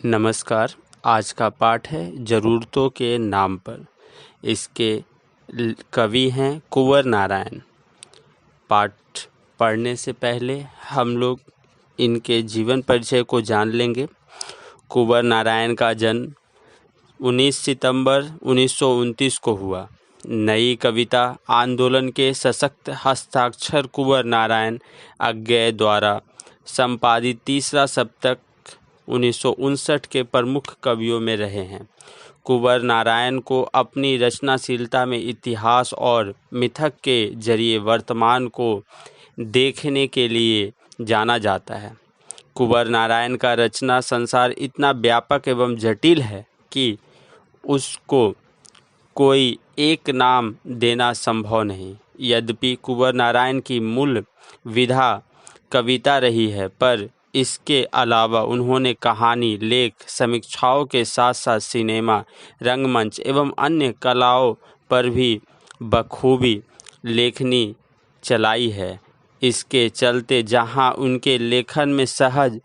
नमस्कार। आज का पाठ है ज़रूरतों के नाम पर। इसके कवि हैं कुंवर नारायण। पाठ पढ़ने से पहले हम लोग इनके जीवन परिचय को जान लेंगे। कुंवर नारायण का जन्म 19 सितंबर 1929 को हुआ। नई कविता आंदोलन के सशक्त हस्ताक्षर कुंवर नारायण अज्ञेय द्वारा संपादित तीसरा सप्तक 1959 के प्रमुख कवियों में रहे हैं। कुंवर नारायण को अपनी रचनाशीलता में इतिहास और मिथक के जरिए वर्तमान को देखने के लिए जाना जाता है। कुंवर नारायण का रचना संसार इतना व्यापक एवं जटिल है कि उसको कोई एक नाम देना संभव नहीं। यद्यपि कुंवर नारायण की मूल विधा कविता रही है, पर इसके अलावा उन्होंने कहानी, लेख, समीक्षाओं के साथ साथ सिनेमा, रंगमंच एवं अन्य कलाओं पर भी बखूबी लेखनी चलाई है। इसके चलते जहां उनके लेखन में सहज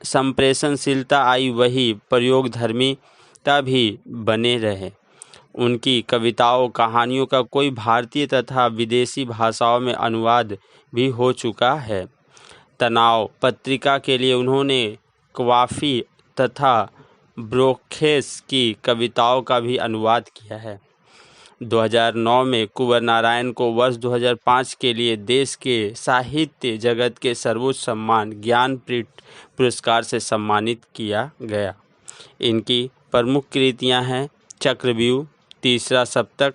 संप्रेषणशीलता आई, वही प्रयोगधर्मिता भी बने रहे। उनकी कविताओं, कहानियों का कई भारतीय तथा विदेशी भाषाओं में अनुवाद भी हो चुका है। तनाव पत्रिका के लिए उन्होंने क्वाफी तथा ब्रोखेस की कविताओं का भी अनुवाद किया है। 2009 में कुंवर नारायण को वर्ष 2005 के लिए देश के साहित्य जगत के सर्वोच्च सम्मान ज्ञानपीठ पुरस्कार से सम्मानित किया गया। इनकी प्रमुख कृतियां हैं चक्रव्यूह, तीसरा सप्तक,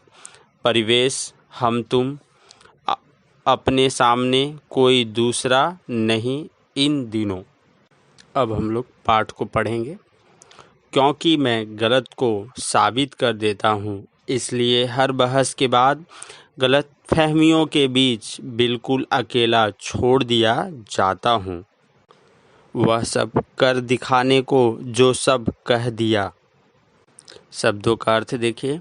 परिवेश, हम तुम, अपने सामने कोई दूसरा नहीं, इन दिनों। अब हम लोग पाठ को पढ़ेंगे। क्योंकि मैं गलत को साबित कर देता हूँ, इसलिए हर बहस के बाद गलत फहमियों के बीच बिल्कुल अकेला छोड़ दिया जाता हूँ। वह सब कर दिखाने को जो सब कह दिया। शब्दों का अर्थ देखिए।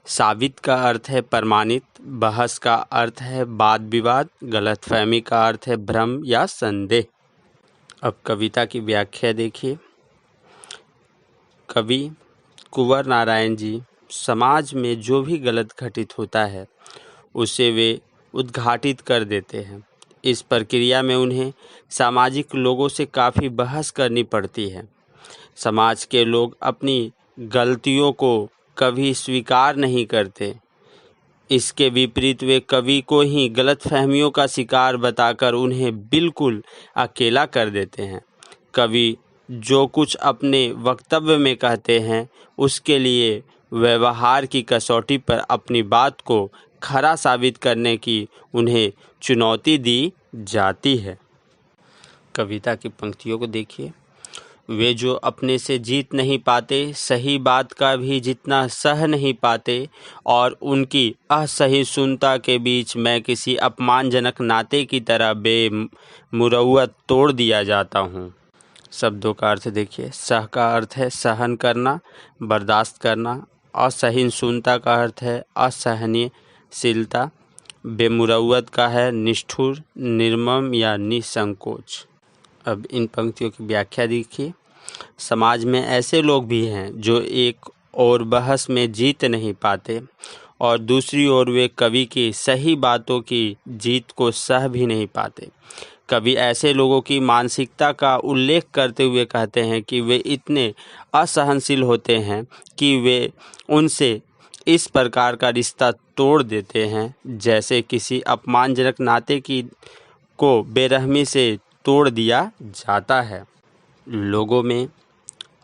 साबित का अर्थ है प्रमाणित, बहस का अर्थ है वाद विवाद, गलतफहमी का अर्थ है भ्रम या संदेह। अब कविता की व्याख्या देखिए। कवि कुंवर नारायण जी समाज में जो भी गलत घटित होता है उसे वे उद्घाटित कर देते हैं। इस प्रक्रिया में उन्हें सामाजिक लोगों से काफ़ी बहस करनी पड़ती है। समाज के लोग अपनी गलतियों को कभी स्वीकार नहीं करते। इसके विपरीत वे कवि को ही गलतफहमियों का शिकार बताकर उन्हें बिल्कुल अकेला कर देते हैं। कवि जो कुछ अपने वक्तव्य में कहते हैं उसके लिए व्यवहार की कसौटी पर अपनी बात को खरा साबित करने की उन्हें चुनौती दी जाती है। कविता की पंक्तियों को देखिए। वे जो अपने से जीत नहीं पाते, सही बात का भी जितना सह नहीं पाते, और उनकी असहिष्णुता के बीच मैं किसी अपमानजनक नाते की तरह बेमुरौवत तोड़ दिया जाता हूँ। शब्दों का अर्थ देखिए। सह का अर्थ है सहन करना, बर्दाश्त करना। असहिष्णुता का अर्थ है असहनशीलता। बेमुरौवत का है निष्ठुर, निर्मम या निसंकोच। अब इन पंक्तियों की व्याख्या देखिए। समाज में ऐसे लोग भी हैं जो एक और बहस में जीत नहीं पाते और दूसरी ओर वे कवि की सही बातों की जीत को सह भी नहीं पाते। कवि ऐसे लोगों की मानसिकता का उल्लेख करते हुए कहते हैं कि वे इतने असहनशील होते हैं कि वे उनसे इस प्रकार का रिश्ता तोड़ देते हैं जैसे किसी अपमानजनक नाते को बेरहमी से तोड़ दिया जाता है। लोगों में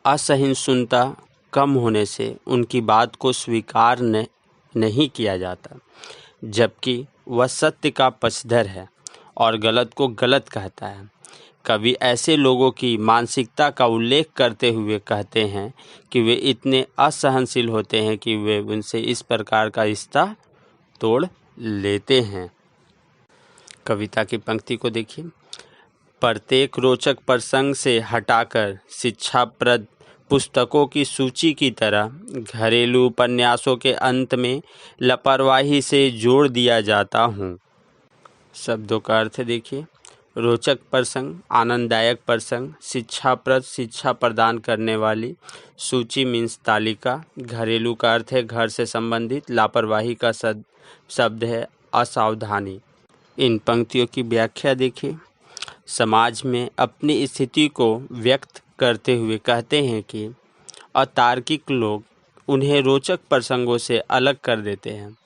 असहिष्णुता कम होने से उनकी बात को स्वीकार नहीं किया जाता, जबकि वह सत्य का पक्षधर है और गलत को गलत कहता है। कवि ऐसे लोगों की मानसिकता का उल्लेख करते हुए कहते हैं कि वे इतने असहनशील होते हैं कि वे उनसे इस प्रकार का रिश्ता तोड़ लेते हैं। कविता की पंक्ति को देखिए। प्रत्येक रोचक प्रसंग से हटाकर शिक्षाप्रद पुस्तकों की सूची की तरह घरेलू उपन्यासों के अंत में लापरवाही से जोड़ दिया जाता हूँ। शब्दों का अर्थ देखिए। रोचक प्रसंग, आनंददायक प्रसंग, शिक्षाप्रद, शिक्षा प्रदान करने वाली। सूची मीन्स तालिका। घरेलू का अर्थ है घर से संबंधित। लापरवाही का शब्द है असावधानी। इन पंक्तियों की व्याख्या देखिए। समाज में अपनी स्थिति को व्यक्त करते हुए कहते हैं कि अतार्किक लोग उन्हें रोचक प्रसंगों से अलग कर देते हैं।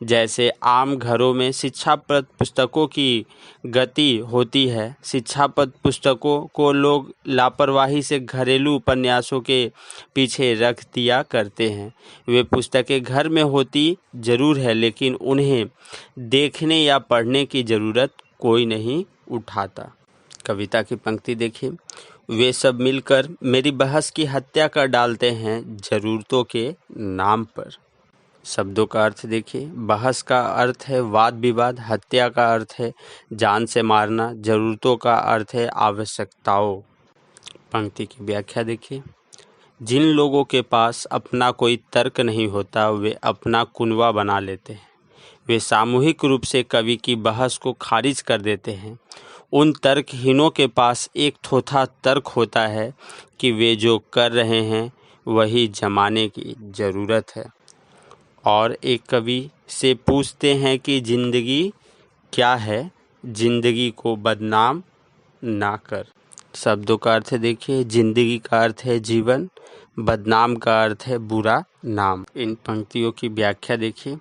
जैसे आम घरों में शिक्षाप्रद पुस्तकों की गति होती है, शिक्षाप्रद पुस्तकों को लोग लापरवाही से घरेलू उपन्यासों के पीछे रख दिया करते हैं। वे पुस्तकें घर में होती जरूर है, लेकिन उन्हें देखने या पढ़ने की ज़रूरत कोई नहीं उठाता। कविता की पंक्ति देखिए। वे सब मिलकर मेरी बहस की हत्या कर डालते हैं ज़रूरतों के नाम पर। शब्दों का अर्थ देखिए। बहस का अर्थ है वाद विवाद, हत्या का अर्थ है जान से मारना, ज़रूरतों का अर्थ है आवश्यकताओं। पंक्ति की व्याख्या देखिए। जिन लोगों के पास अपना कोई तर्क नहीं होता वे अपना कुनवा बना लेते हैं। वे सामूहिक रूप से कवि की बहस को खारिज कर देते हैं। उन तर्कहीनों के पास एक थोथा तर्क होता है कि वे जो कर रहे हैं वही जमाने की ज़रूरत है। और एक कवि से पूछते हैं कि ज़िंदगी क्या है, ज़िंदगी को बदनाम ना कर। शब्दों का अर्थ देखिए। ज़िंदगी का अर्थ है जीवन, बदनाम का अर्थ है बुरा नाम। इन पंक्तियों की व्याख्या देखिए।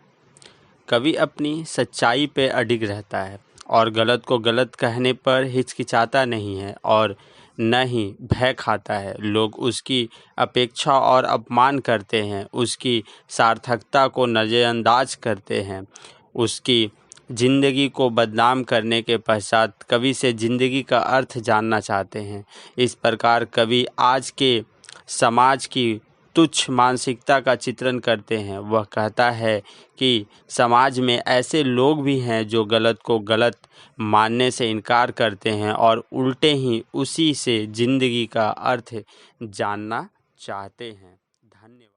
कवि अपनी सच्चाई पे अडिग रहता है और गलत को गलत कहने पर हिचकिचाता नहीं है और न ही भय खाता है। लोग उसकी अपेक्षा और अपमान करते हैं, उसकी सार्थकता को नज़रअंदाज करते हैं। उसकी ज़िंदगी को बदनाम करने के पश्चात कवि से ज़िंदगी का अर्थ जानना चाहते हैं। इस प्रकार कवि आज के समाज की तुच्छ मानसिकता का चित्रण करते हैं। वह कहता है कि समाज में ऐसे लोग भी हैं जो गलत को गलत मानने से इनकार करते हैं और उल्टे ही उसी से ज़िंदगी का अर्थ जानना चाहते हैं। धन्यवाद।